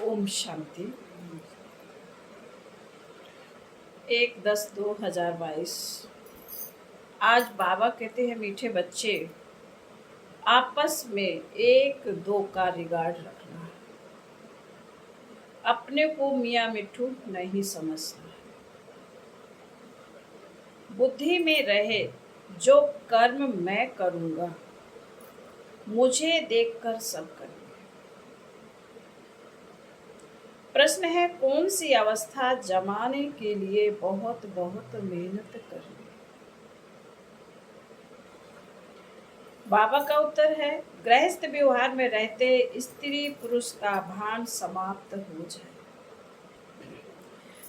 ओम शांति। 1/10/2022। आज बाबा कहते हैं मीठे बच्चे, आपस में 1-2 का रिगार्ड रखना, अपने को मियाँ मिट्ठू नहीं समझना, बुद्धि में रहे जो कर्म मैं करूँगा मुझे देखकर सब करेंगे। प्रश्न है, कौन सी अवस्था जमाने के लिए बहुत बहुत मेहनत करनी? बाबा का उत्तर है, गृहस्थ व्यवहार में रहते स्त्री पुरुष का भान समाप्त हो जाए,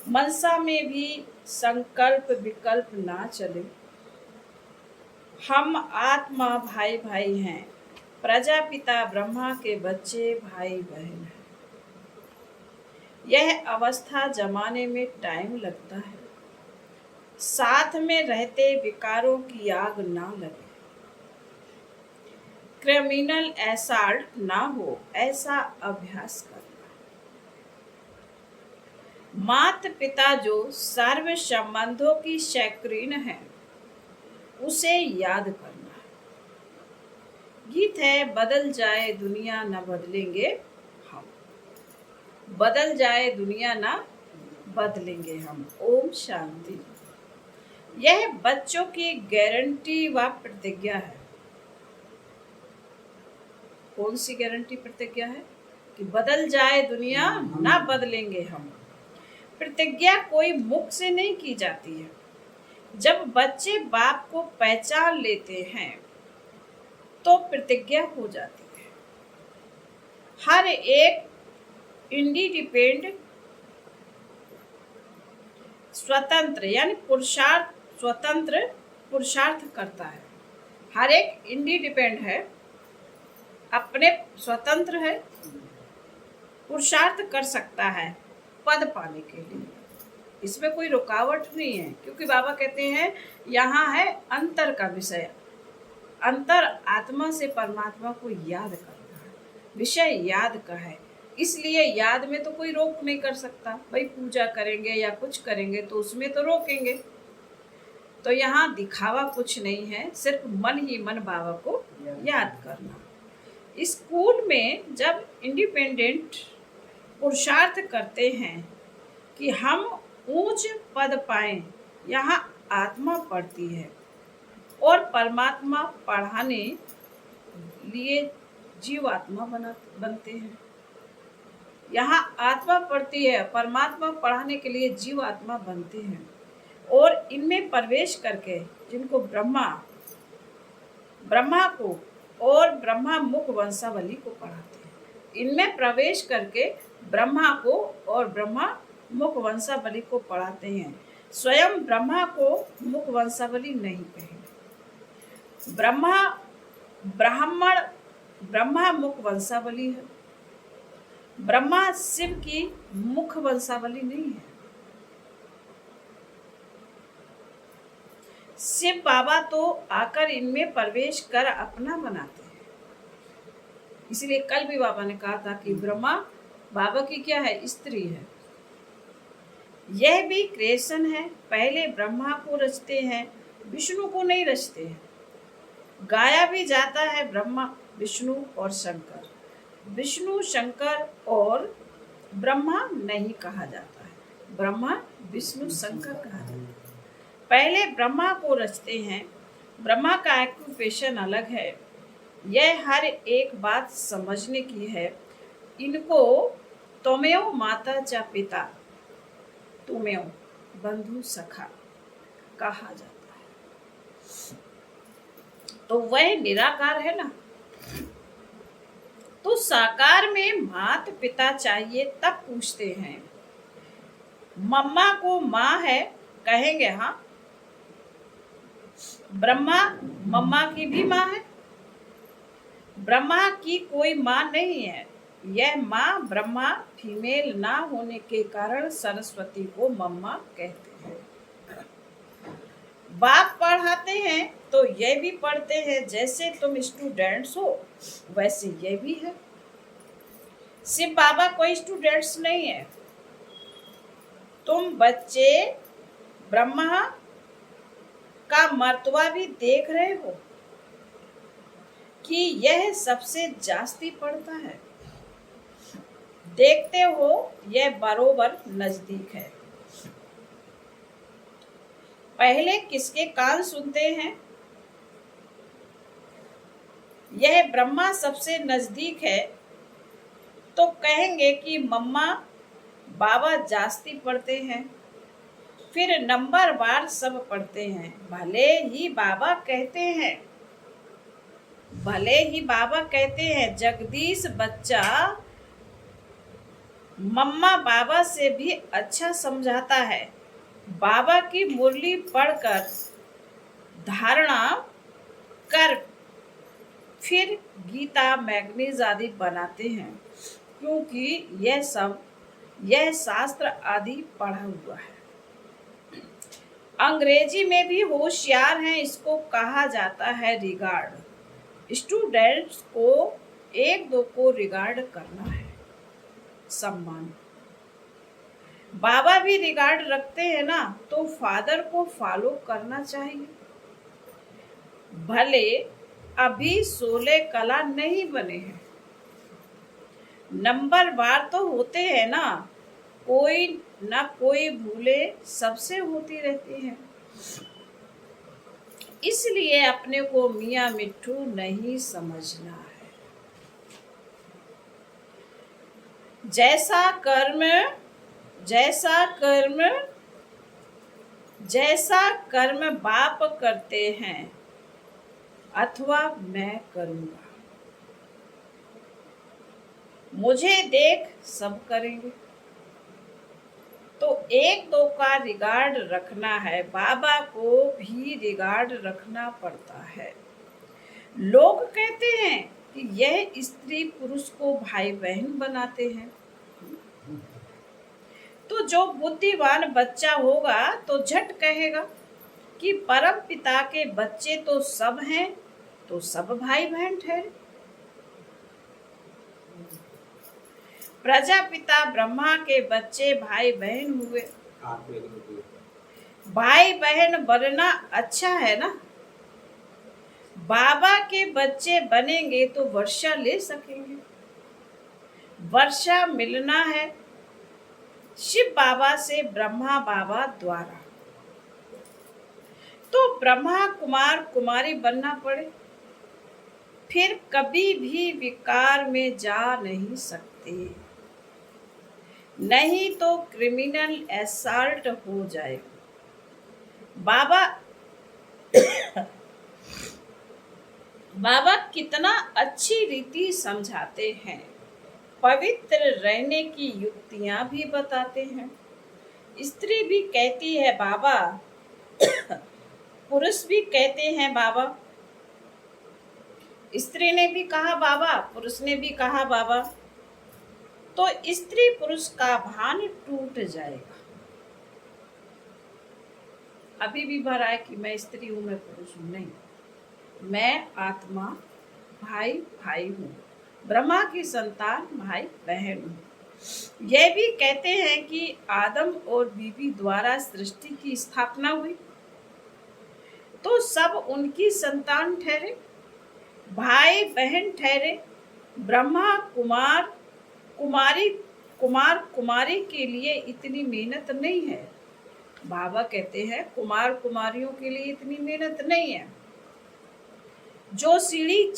मनसा में भी संकल्प विकल्प ना चले। हम आत्मा भाई भाई हैं, प्रजापिता ब्रह्मा के बच्चे भाई बहन हैं। यह अवस्था जमाने में टाइम लगता है, साथ में रहते विकारों की आग ना लगे, क्रिमिनल असॉल्ट ना हो, ऐसा अभ्यास करना। माता पिता जो सर्व संबंधों की शौकीन है उसे याद करना। गीत है, बदल जाए दुनिया न बदलेंगे हम, बदल जाए दुनिया ना बदलेंगे हम। ओम शांति। यह बच्चों की गारंटी व प्रतिज्ञा है। कौन सी गारंटी प्रतिज्ञा है? कि बदल जाए दुनिया ना बदलेंगे हम। प्रतिज्ञा कोई मुख से नहीं की जाती है। जब बच्चे बाप को पहचान लेते हैं तो प्रतिज्ञा हो जाती है। हर एक इंडिपेंडेंट स्वतंत्र यानी स्वतंत्र पुरुषार्थ करता है। हर एक इंडिपेंडेंट है, अपने स्वतंत्र है, पुरुषार्थ कर सकता है पद पाने के लिए। इसमें कोई रुकावट नहीं है, क्योंकि बाबा कहते हैं यहाँ है अंतर का विषय। अंतर आत्मा से परमात्मा को याद करना है, विषय याद का है, इसलिए याद में तो कोई रोक नहीं कर सकता। भाई पूजा करेंगे या कुछ करेंगे तो उसमें तो रोकेंगे। तो यहाँ दिखावा कुछ नहीं है, सिर्फ मन ही मन बाबा को याद करना। स्कूल में जब इंडिपेंडेंट पुरुषार्थ करते हैं कि हम ऊंच पद पाएं, यहाँ आत्मा पढ़ती है और परमात्मा पढ़ाने लिए जीवात्मा बनते हैं। यहाँ आत्मा पढ़ती है, परमात्मा पढ़ाने के लिए जीवात्मा बनते हैं और इनमें प्रवेश करके जिनको ब्रह्मा को और ब्रह्मा मुख वंशावली को पढ़ाते हैं। इनमें प्रवेश करके ब्रह्मा को और ब्रह्मा मुख वंशावली को पढ़ाते हैं। स्वयं ब्रह्मा को मुख वंशावली नहीं कहेंगे। ब्रह्मा मुख वंशावली है। ब्रह्मा शिव की मुख वंशावली नहीं है। शिव बाबा तो आकर इनमें प्रवेश कर अपना बनाते हैं। इसलिए कल भी बाबा ने कहा था कि ब्रह्मा बाबा की क्या है? स्त्री है। यह भी क्रिएशन है। पहले ब्रह्मा को रचते हैं, विष्णु को नहीं रचते हैं। गाया भी जाता है ब्रह्मा विष्णु और शंकर। विष्णु शंकर और ब्रह्मा नहीं कहा जाता है, ब्रह्मा विष्णु शंकर कहा जाता है। पहले ब्रह्मा को रचते हैं। ब्रह्मा का ऑक्यूपेशन अलग है। यह हर एक बात समझने की है। इनको त्वमेव माता च पिता, तुमेव बंधु सखा कहा जाता है। तो वह निराकार है ना। तो साकार में माता पिता चाहिए, तब पूछते हैं। मम्मा को माँ है कहेंगे, हाँ। ब्रह्मा मम्मा की भी माँ है। ब्रह्मा की कोई माँ नहीं है। यह माँ ब्रह्मा फीमेल ना होने के कारण सरस्वती को मम्मा कहते हैं। बाप पढ़ाते हैं तो यह भी पढ़ते हैं। जैसे तुम स्टूडेंट्स हो वैसे यह भी है। शिव बाबा कोई स्टूडेंट्स नहीं है। तुम बच्चे ब्रह्मा का मर्तबा भी देख रहे हो कि यह सबसे जास्ती पड़ता है। देखते हो यह बरोबर नजदीक है। पहले किसके कान सुनते हैं? यह ब्रह्मा सबसे नजदीक है तो कहेंगे कि मम्मा बाबा जास्ती पढ़ते हैं, फिर नंबर बार सब पढ़ते हैं। भले ही बाबा कहते हैं जगदीश बच्चा मम्मा बाबा से भी अच्छा समझाता है। बाबा की मुरली पढ़कर धारणा कर फिर गीता मैगनीज आदि बनाते हैं, क्योंकि यह शास्त्र आदि पढ़ा हुआ है। अंग्रेजी में भी होशियार हैं, इसको कहा जाता है रिगार्ड। स्टूडेंट्स को एक दो को रिगार्ड करना है, सम्मान। बाबा भी रिगार्ड रखते हैं ना, तो फादर को फॉलो करना चाहिए। भले अभी 16 कला नहीं बने हैं, नंबर बार तो होते हैं ना, कोई ना कोई भूले सबसे होती रहती हैं। इसलिए अपने को मियाँ मिट्ठू नहीं समझना है। जैसा कर्म बाप करते हैं अथवा मैं करूंगा, मुझे देख सब करेंगे। तो एक दो का रिगार्ड रखना है, बाबा को भी रिगार्ड रखना पड़ता है। लोग कहते हैं कि यह स्त्री पुरुष को भाई बहन बनाते हैं। तो जो बुद्धिमान बच्चा होगा तो झट कहेगा कि परम पिता के बच्चे तो सब हैं, तो सब भाई बहन ठहरे। प्रजापिता ब्रह्मा के बच्चे भाई बहन हुए। भाई बहन बनना अच्छा है ना। बाबा के बच्चे बनेंगे तो वर्षा ले सकेंगे। वर्षा मिलना है शिव बाबा से ब्रह्मा बाबा द्वारा, तो ब्रह्मा कुमार कुमारी बनना पड़े, फिर कभी भी विकार में जा नहीं सकते, नहीं तो क्रिमिनल असॉल्ट हो जाए। बाबा कितना अच्छी रीति समझाते हैं, पवित्र रहने की युक्तियां भी बताते हैं। स्त्री भी कहती है बाबा, पुरुष भी कहते हैं बाबा। स्त्री ने भी कहा बाबा, पुरुष ने भी कहा बाबा, तो स्त्री पुरुष का भान टूट जाएगा। अभी भी भरा है कि मैं स्त्री हूं, मैं पुरुष हूं, नहीं, मैं आत्मा, भाई भाई हूँ, ब्रह्मा की संतान, भाई बहन हूँ। यह भी कहते हैं कि आदम और बीवी द्वारा सृष्टि की स्थापना हुई, तो सब उनकी संतान ठहरे, भाई बहन ठहरे। ब्रह्मा कुमारी के लिए इतनी मेहनत नहीं है। बाबा कहते हैं कुमार कुमारियों के लिए इतनी मेहनत नहीं है। जो सीढ़ी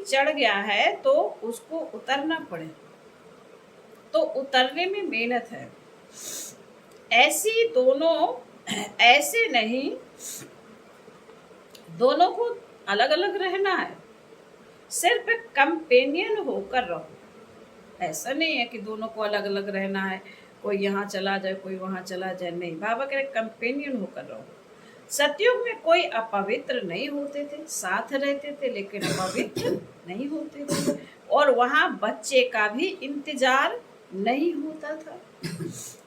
चढ़ गया है तो उसको उतरना पड़े, तो उतरने में मेहनत है। ऐसे नहीं, दोनों को अलग अलग रहना है, सिर्फ कंपेनियन होकर रहो। ऐसा नहीं है कि दोनों को अलग अलग रहना है, कोई यहाँ चला जाए कोई वहां चला जाए, नहीं। बाबा कह रहे कंपेनियन होकर रहो। सतयुग में कोई अपवित्र नहीं होते थे, साथ रहते थे लेकिन अपवित्र नहीं होते थे, और वहां बच्चे का भी इंतजार नहीं होता था।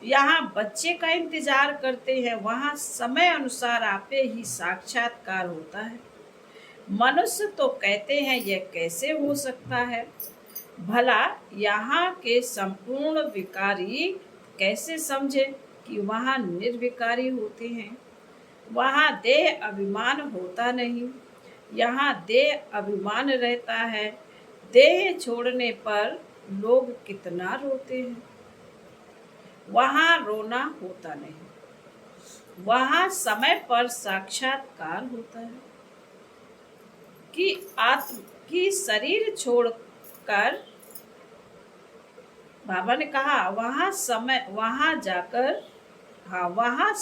यहाँ बच्चे का इंतजार करते हैं, वहां समय अनुसार आपे ही साक्षात्कार होता है। मनुष्य तो कहते हैं यह कैसे हो सकता है। भला यहाँ के संपूर्ण विकारी कैसे समझे कि वहाँ निर्विकारी होते हैं। वहाँ देह अभिमान होता नहीं, यहाँ देह अभिमान रहता है। देह छोड़ने पर लोग कितना रोते हैं, वहाँ रोना होता नहीं। वहाँ समय पर साक्षात्कार होता है कि शरीर छोड़कर, बाबा ने कहा वहाँ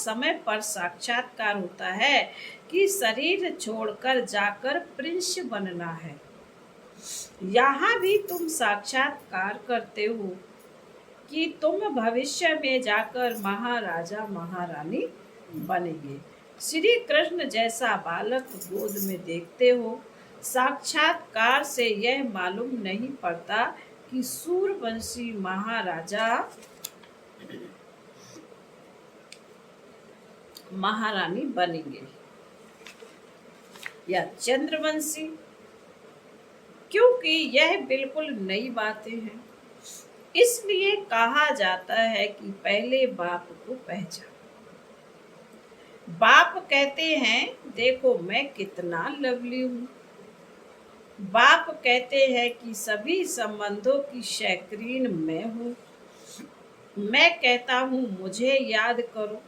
समय पर साक्षात्कार होता है कि शरीर छोड़कर जाकर प्रिंस बनना है। यहाँ भी तुम साक्षात्कार करते हो कि तुम भविष्य में जाकर महाराजा महारानी बनेंगे। श्री कृष्ण जैसा बालक गोद में देखते हो। साक्षात्कार से यह मालूम नहीं पड़ता कि सूर्यवंशी महाराजा महारानी बनेंगे या चंद्रवंशी, क्योंकि यह बिल्कुल नई बातें हैं। इसलिए कहा जाता है कि पहले बाप को पहचान। बाप कहते हैं देखो मैं कितना लवली हूँ। बाप कहते हैं कि सभी संबंधों की शैकरीन मैं हूँ। मैं कहता हूँ मुझे याद करो।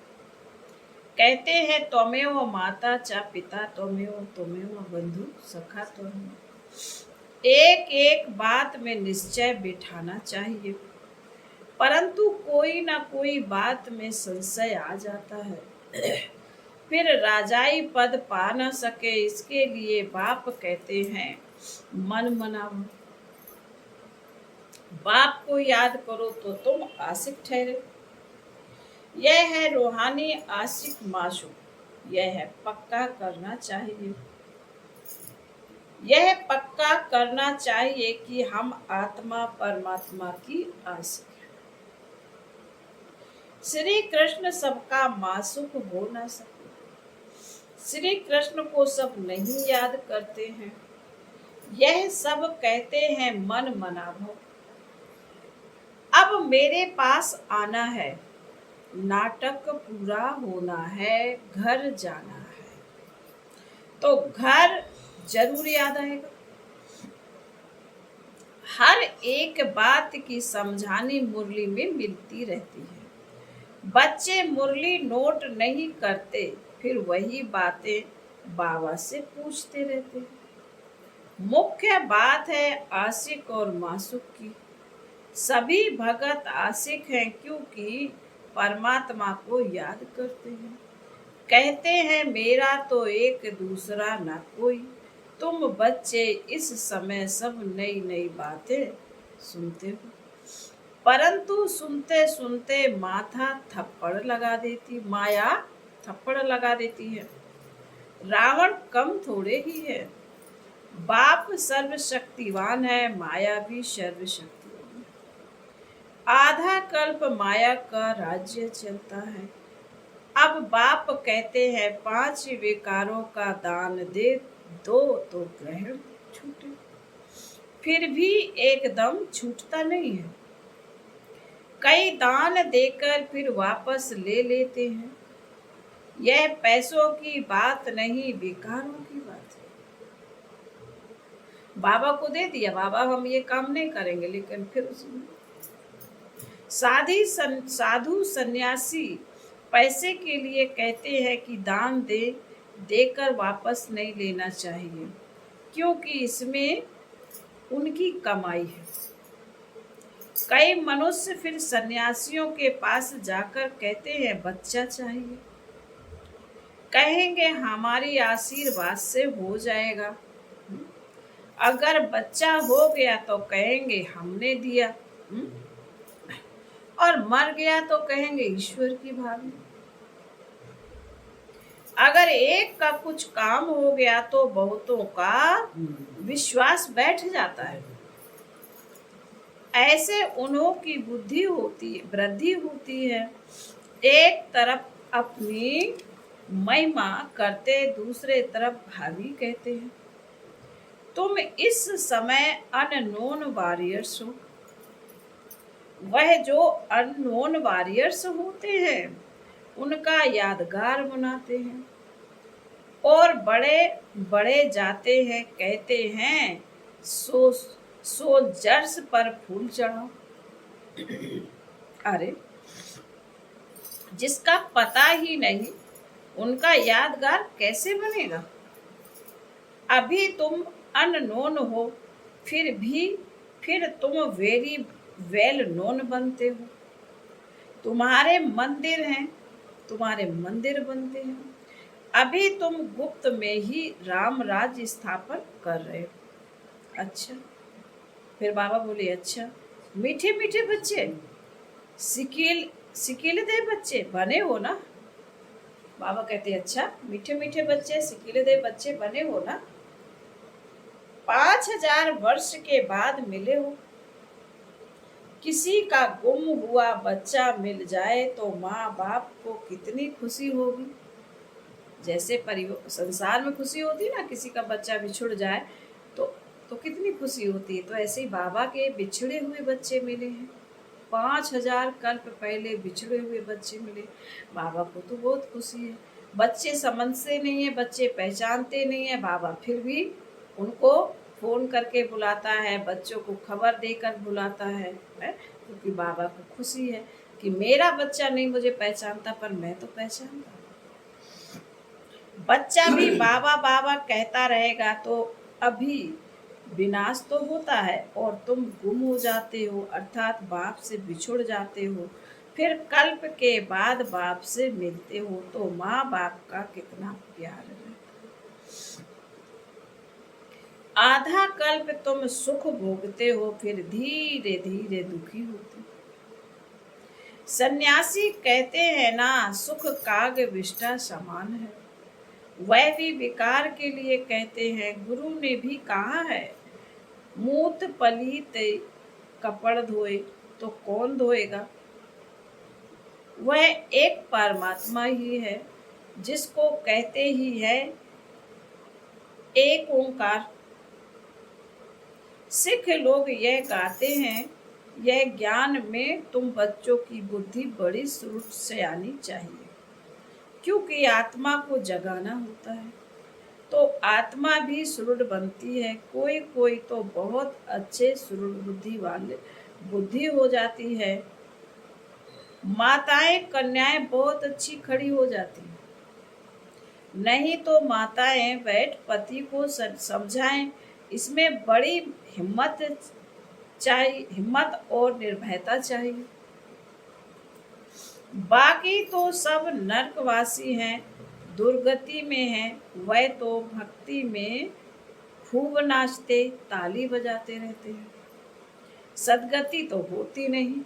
कहते हैं त्वमेव माता च पिता त्वमेव बंधु सखा त्वमेव। एक एक बात में निश्चय बिठाना चाहिए, परंतु कोई ना कोई बात में संशय आ जाता है, फिर राजाई पद पा न सके। इसके लिए बाप कहते हैं मन मनाओ। बाप को याद करो तो तुम आशिक ठहरे। यह है रूहानी आशिक माशूक। यह है पक्का करना चाहिए। यह पक्का करना चाहिए कि हम आत्मा परमात्मा की आशिक हैं। श्री कृष्ण सबका माशूक हो ना सके। श्री कृष्ण को सब नहीं याद करते हैं। यह सब कहते हैं मन मनाभो। अब मेरे पास आना है, नाटक पूरा होना है, घर जाना है, तो घर जरूर याद आएगा। हर एक बात की समझानी मुरली में मिलती रहती है। बच्चे मुरली नोट नहीं करते, फिर वही बातें बाबा से पूछते रहते हैं। मुख्य बात है आशिक और मासूक की। सभी भगत आशिक हैं क्योंकि परमात्मा को याद करते हैं। कहते हैं मेरा तो एक दूसरा ना कोई। तुम बच्चे इस समय सब नई नई बातें सुनते हो, परंतु सुनते सुनते माया थप्पड़ लगा देती है। रावण कम थोड़े ही है। बाप सर्वशक्तिवान है, माया भी सर्वशक्तिवान है। आधा कल्प माया का राज्य चलता है। अब बाप कहते हैं 5 विकारों का दान दे दो तो ग्रहण छूटे। फिर भी एकदम छूटता नहीं है। कई दान देकर फिर वापस ले लेते हैं। यह पैसों की बात नहीं, विकारों की बात है। बाबा को दे दिया, बाबा हम ये काम नहीं करेंगे, लेकिन फिर उसमें साधु सन्यासी पैसे के लिए कहते हैं कि दान देकर वापस नहीं लेना चाहिए, क्योंकि इसमें उनकी कमाई है। कई मनुष्य फिर सन्यासियों के पास जाकर कहते हैं बच्चा चाहिए। कहेंगे हमारी आशीर्वाद से हो जाएगा। अगर बच्चा हो गया तो कहेंगे हमने दिया, और मर गया तो कहेंगे ईश्वर की भावना। अगर एक का कुछ काम हो गया तो बहुतों का विश्वास बैठ जाता है। ऐसे उन्हों की वृद्धि होती है। एक तरफ अपनी महिमा करते, दूसरे तरफ भावी कहते हैं। तुम इस समय अननोन वॉरियर्स हो। वह जो अननोन वॉरियर्स होते हैं उनका यादगार बनाते हैं और बड़े बड़े जाते हैं, कहते हैं सो सोल्जर्स पर फूल चढ़ाओ। अरे, जिसका पता ही नहीं उनका यादगार कैसे बनेगा। अभी तुम अननोन हो, फिर तुम वेरी वेल नोन बनते हो। तुम्हारे मंदिर बनते हैं। अभी तुम गुप्त में ही राम राज्य स्थापन कर रहे हो। अच्छा, फिर बाबा बोले, अच्छा मीठे मीठे बच्चे, सिकिल सिकिलदे बच्चे बने हो ना। बाबा कहते, अच्छा मीठे मीठे बच्चे, सिकिलदे बच्चे बने हो ना। 5000 वर्ष के बाद मिले हो। किसी का गुम हुआ बच्चा मिल जाए तो माँ बाप को कितनी खुशी होगी। जैसे संसार में खुशी होती है ना, किसी का बच्चा बिछुड़ जाए तो कितनी खुशी होती है। तो ऐसे ही बाबा के बिछड़े हुए बच्चे मिले हैं। 5000 कल्प पहले बिछड़े हुए बच्चे मिले। बाबा को तो बहुत खुशी है। बच्चे समझते नहीं है, बच्चे पहचानते नहीं है, बाबा फिर भी उनको फोन करके बुलाता है, बच्चों को खबर देकर बुलाता है, क्योंकि बाबा को खुशी है कि मेरा बच्चा नहीं मुझे पहचानता पर मैं तो पहचानता। बच्चा भी बाबा बाबा कहता रहेगा तो अभी विनाश तो होता है और तुम गुम हो जाते हो, अर्थात बाप से बिछुड़ जाते हो। फिर कल्प के बाद बाप से मिलते हो तो माँ बाप का कितना प्यार है। आधा कल्प तुम सुख भोगते हो, फिर धीरे धीरे दुखी होते हो। सन्यासी कहते हैं ना, सुख काग विष्ठा समान है। वह भी विकार के लिए कहते हैं। गुरु ने भी कहा है, मूत पलीत कपड़ धोए तो कौन धोएगा। वह एक परमात्मा ही है जिसको कहते ही है एक ओंकार। सिख लोग यह गाते हैं, यह ज्ञान में तुम बच्चों की बुद्धि बड़ी सुरुट से आनी चाहिए, क्योंकि आत्मा को जगाना होता है तो आत्मा भी सुरुड बनती है। कोई कोई तो बहुत अच्छे सुरुड बुद्धि वाले बुद्धि हो जाती है। माताएं कन्याएं बहुत अच्छी खड़ी हो जाती हैं। नहीं तो माताएं बैठ पति को समझाएं। इसमें बड़ी हिम्मत चाहिए, हिम्मत और निर्भयता चाहिए। बाकी तो सब नरकवासी हैं, दुर्गति में हैं। वह तो भक्ति में खूब नाचते ताली बजाते रहते हैं, सदगति तो होती नहीं।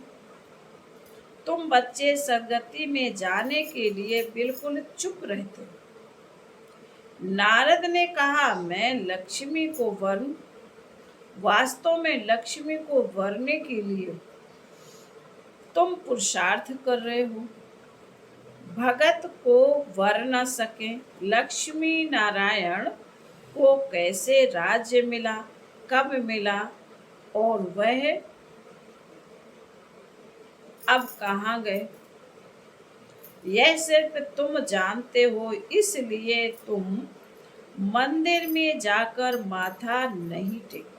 तुम बच्चे सदगति में जाने के लिए बिल्कुल चुप रहते हो। नारद ने कहा, मैं लक्ष्मी को वरूं। वास्तव में लक्ष्मी को वरने के लिए तुम पुरुषार्थ कर रहे हो। भगत को वर न सके। लक्ष्मी नारायण को कैसे राज्य मिला, कब मिला और वह अब कहाँ गए, यह सिर्फ तुम जानते हो। इसलिए तुम मंदिर में जाकर माथा नहीं टेकते।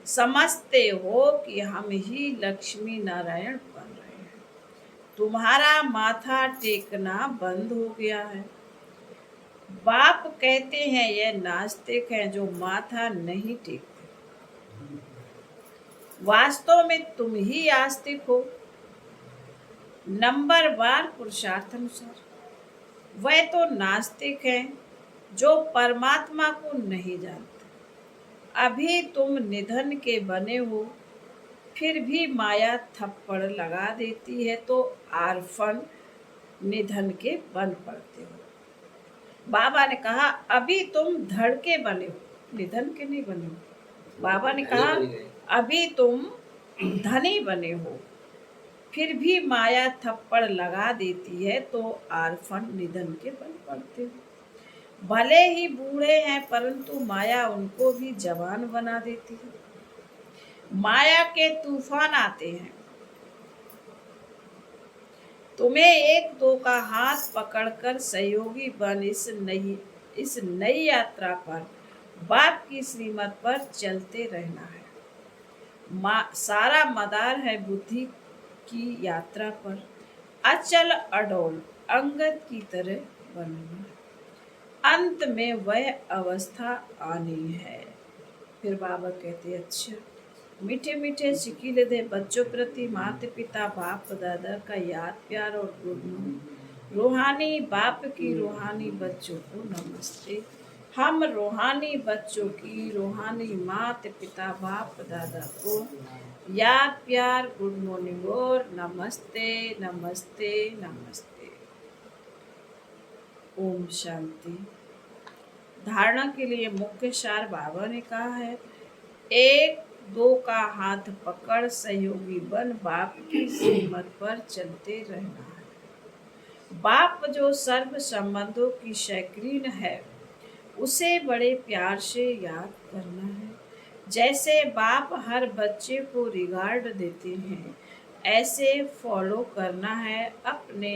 समझते हो कि हम ही लक्ष्मी नारायण बन रहे हैं। तुम्हारा माथा टेकना बंद हो गया है। बाप कहते हैं यह नास्तिक हैं जो माथा नहीं टेकते। वास्तव में तुम ही आस्तिक हो। नंबर 12 पुरुषार्थानुसार। वह तो नास्तिक हैं जो परमात्मा को नहीं जानते। अभी तुम निधन के बने हो, फिर भी माया थप्पड़ लगा देती है तो आर्फन निधन के बन पड़ते हो। बाबा ने कहा, अभी तुम धड़ के बने हो, निधन के नहीं बने हो। बाबा ने कहा, अभी तुम धनी बने हो, फिर भी माया थप्पड़ लगा देती है तो आर्फन निधन के बन पड़ते हो। भले ही बूढ़े हैं परंतु माया उनको भी जवान बना देती है। माया के तूफान आते हैं। तुम्हें एक दो का हाथ पकड़कर सहयोगी बन इस नई यात्रा पर बाप की श्रीमत पर चलते रहना है। सारा मदार है बुद्धि की यात्रा पर अचल अडोल अंगद की तरह बनना। अंत में वह अवस्था आनी है। फिर बाबा कहते अच्छा, मीठे मीठे शिकीले दे बच्चों प्रति माता पिता बाप दादा का याद प्यार और गुड। रूहानी बाप की रूहानी बच्चों को नमस्ते। हम रूहानी बच्चों की रूहानी माता पिता बाप दादा को याद प्यार गुड मॉर्निंग और नमस्ते नमस्ते नमस्ते। ओम शांति। धारणा के लिए मुख्य सार बाबा ने कहा है, एक दो का हाथ पकड़ सहयोगी बन बाप की श्रीमत पर चलते रहना है। बाप जो सर्व संबंधों की शौकीन है उसे बड़े प्यार से याद करना है। जैसे बाप हर बच्चे को रिगार्ड देते हैं ऐसे फॉलो करना है। अपने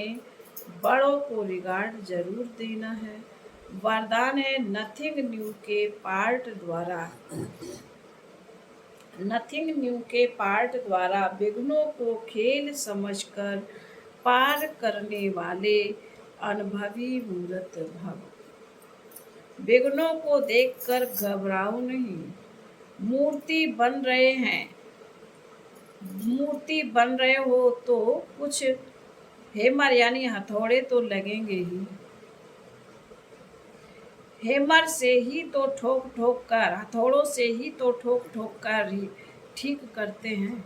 बड़ों को रिगार्ड जरूर देना है। वरदान है नथिंग न्यू के पार्ट द्वारा विघ्नों को खेल समझकर पार करने वाले अनुभवी मूर्त भव। विघ्नों को देखकर घबराओ नहीं। मूर्ति बन रहे हो तो कुछ हेमर यानी हथौड़े तो लगेंगे ही। हेमर से ही तो हथौड़ों से ही तो ठोक कर ही ठीक करते हैं।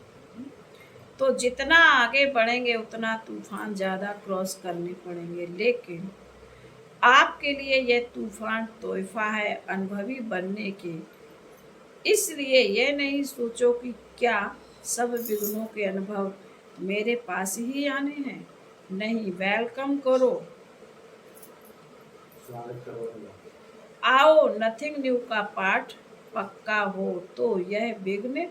तो जितना आगे बढ़ेंगे उतना तूफान ज़्यादा क्रॉस करने पड़ेंगे। लेकिन आपके लिए यह तूफान तोहफा है अनुभवी बनने के। इसलिए यह नहीं सोचो कि क्या सब विघ्नों के अनुभव मेरे पास ही आने हैं। नहीं, वेलकम करो, आओ। नथिंग न्यू का पाठ पक्का हो तो यह विघ्न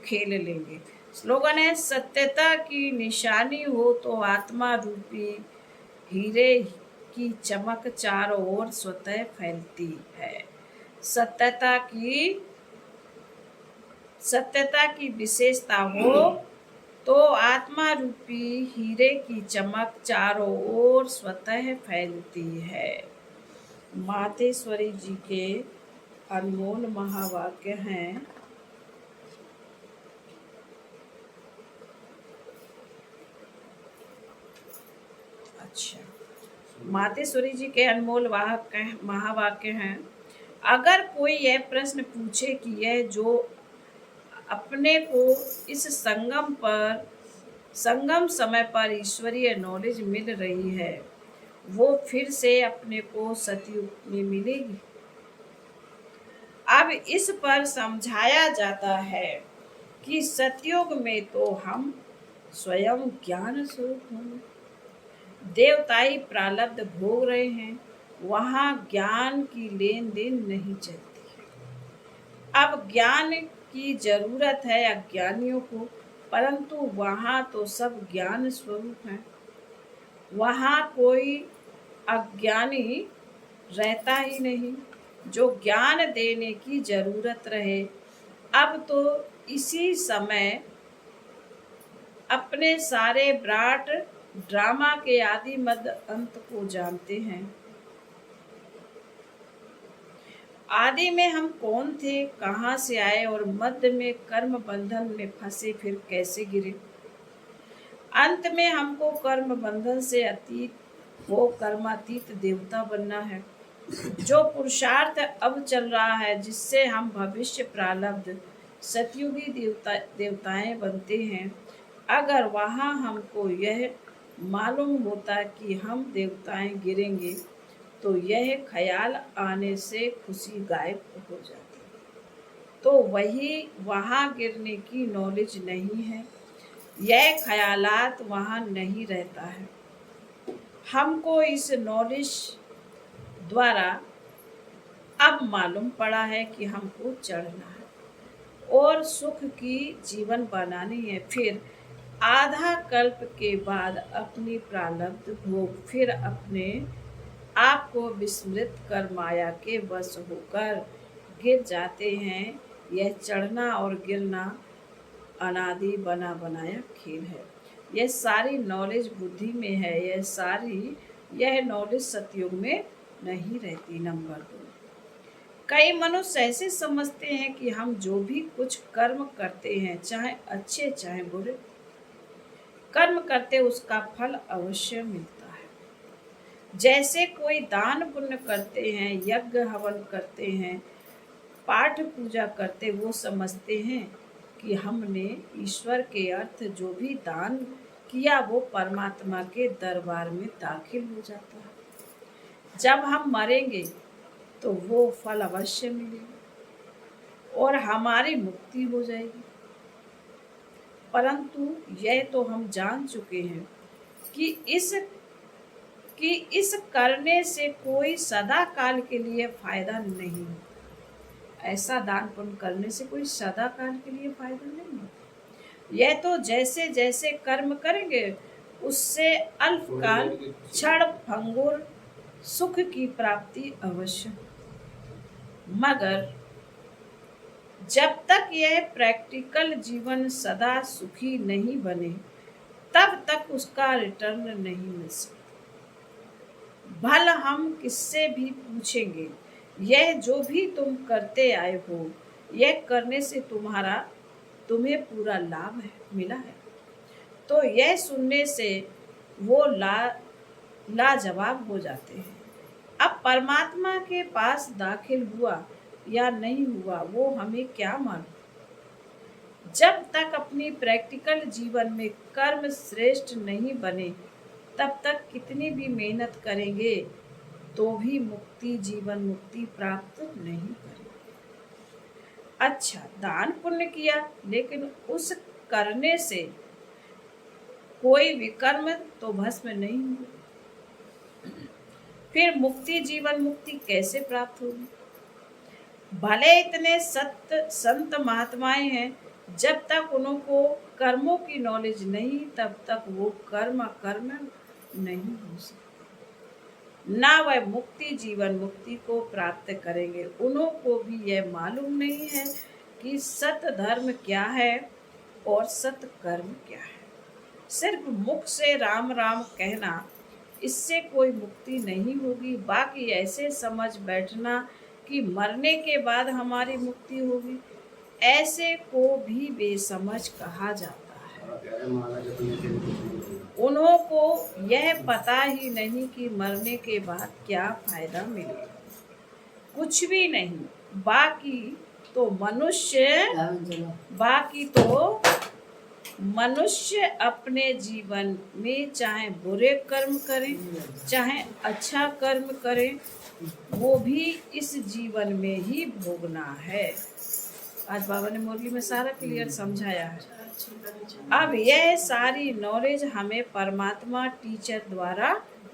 खेल लेंगे। स्लोगन है, सत्यता की निशानी हो तो आत्मा रूपी हीरे की चमक चारों ओर स्वतः फैलती है। सत्यता की विशेषता हो तो आत्मा रूपी हीरे की चमक चारों ओर स्वतः फैलती है। मातेश्वरी जी के अनमोल महावाक्य हैं। अच्छा, मातेश्वरी जी के अनमोल महावाक्य हैं। अगर कोई यह प्रश्न पूछे कि यह जो अपने को इस संगम समय पर ईश्वरीय नॉलेज मिल रही है वो फिर से अपने को सतयुग में मिलेगी। अब इस पर समझाया जाता है कि सतयुग में तो हम स्वयं ज्ञान स्वरूप होंगे। देवताई प्रारब्ध भोग रहे हैं, वहाँ ज्ञान की लेन देन नहीं चलती है। अब ज्ञान की जरूरत है अज्ञानियों को, परंतु वहाँ तो सब ज्ञान स्वरूप है। वहाँ कोई अज्ञानी रहता ही नहीं जो ज्ञान देने की जरूरत रहे। अब तो इसी समय अपने सारे ब्राट ड्रामा के आदि मध्य अंत को जानते हैं। आदि में हम कौन थे, कहाँ से आए और मध्य में कर्म बंधन में फंसे फिर कैसे गिरे। अंत में हमको कर्म बंधन से अतीत वो कर्मातीत देवता बनना है। जो पुरुषार्थ अब चल रहा है जिससे हम भविष्य प्रारब्ध सतयुगी देवताएं बनते हैं। अगर वहाँ हमको यह मालूम होता कि हम देवताएं गिरेंगे तो यह ख्याल आने से खुशी गायब हो जाती। तो वही वहाँ गिरने की नॉलेज नहीं है। यह ख्यालात वहाँ नहीं रहता है। हमको इस नॉलेज द्वारा अब मालूम पड़ा है कि हमको चढ़ना है और सुख की जीवन बनानी है। फिर आधा कल्प के बाद अपनी प्रारब्ध भोग फिर अपने आप को विस्मृत कर माया के वश होकर गिर जाते हैं। यह चढ़ना और गिरना अनादि बना बनाया खेल है। यह सारी नॉलेज बुद्धि में है। यह नॉलेज सतयुग में नहीं रहती। नंबर 2, कई मनुष्य ऐसे समझते हैं कि हम जो भी कुछ कर्म करते हैं, चाहे अच्छे चाहे बुरे कर्म करते, उसका फल अवश्य मिलता है। जैसे कोई दान पुण्य करते हैं, यज्ञ हवन करते हैं, पाठ पूजा करते, वो समझते हैं कि हमने ईश्वर के अर्थ जो भी दान किया वो परमात्मा के दरबार में दाखिल हो जाता है। जब हम मरेंगे तो वो फल अवश्य मिलेगा और हमारी मुक्ति हो जाएगी। परंतु यह तो हम जान चुके हैं कि इस करने से कोई सदा काल के लिए फायदा नहीं होता। ऐसा दान पुण्य करने से कोई सदा काल के लिए फायदा नहीं होता। यह तो जैसे जैसे कर्म करेंगे उससे अल्पकाल क्षण भंगुर सुख की प्राप्ति अवश्य। मगर जब तक यह प्रैक्टिकल जीवन सदा सुखी नहीं बने तब तक उसका रिटर्न नहीं मिल सकता। भला हम किससे भी पूछेंगे, यह जो भी तुम करते आए हो, यह करने से तुम्हें पूरा लाभ मिला है, तो यह सुनने से वो लाजवाब हो जाते हैं। अब परमात्मा के पास दाखिल हुआ या नहीं हुआ वो हमें क्या मालूम। जब तक अपनी प्रैक्टिकल जीवन में कर्म श्रेष्ठ नहीं बने तब तक कितनी भी मेहनत करेंगे तो भी जीवन मुक्ति प्राप्त नहीं करेंगे। अच्छा, दान पुण्य किया लेकिन उस करने से कोई विकर्म तो भस्म नहीं हुआ, फिर जीवन मुक्ति कैसे प्राप्त होगी। भले इतने संत महात्माएं हैं, जब तक उनको कर्मों की नॉलेज नहीं तब तक वो कर्म नहीं हो सकते, ना वह जीवन मुक्ति को प्राप्त करेंगे। उनको भी यह मालूम नहीं है कि सत धर्म क्या है और सत कर्म क्या है। सिर्फ मुख से राम राम कहना, इससे कोई मुक्ति नहीं होगी। बाकी ऐसे समझ बैठना कि मरने के बाद हमारी मुक्ति होगी, ऐसे को भी बेसमझ कहा जाता है। उन्हों को यह पता ही नहीं कि मरने के बाद क्या फायदा मिलेगा, कुछ भी नहीं। बाकी तो मनुष्य अपने जीवन में चाहे बुरे कर्म करें चाहे अच्छा कर्म करें, वो भी इस जीवन में ही भोगना है। आज बाबा ने मुरली में सारा क्लियर समझाया है। अब यह सारी नॉलेज हमें परमात्मा टीचर द्वारा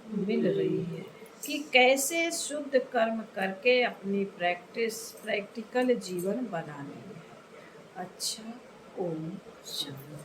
मिल रही है कि कैसे शुद्ध कर्म करके अपनी प्रैक्टिकल जीवन बनाने में। अच्छा, ओम शांति।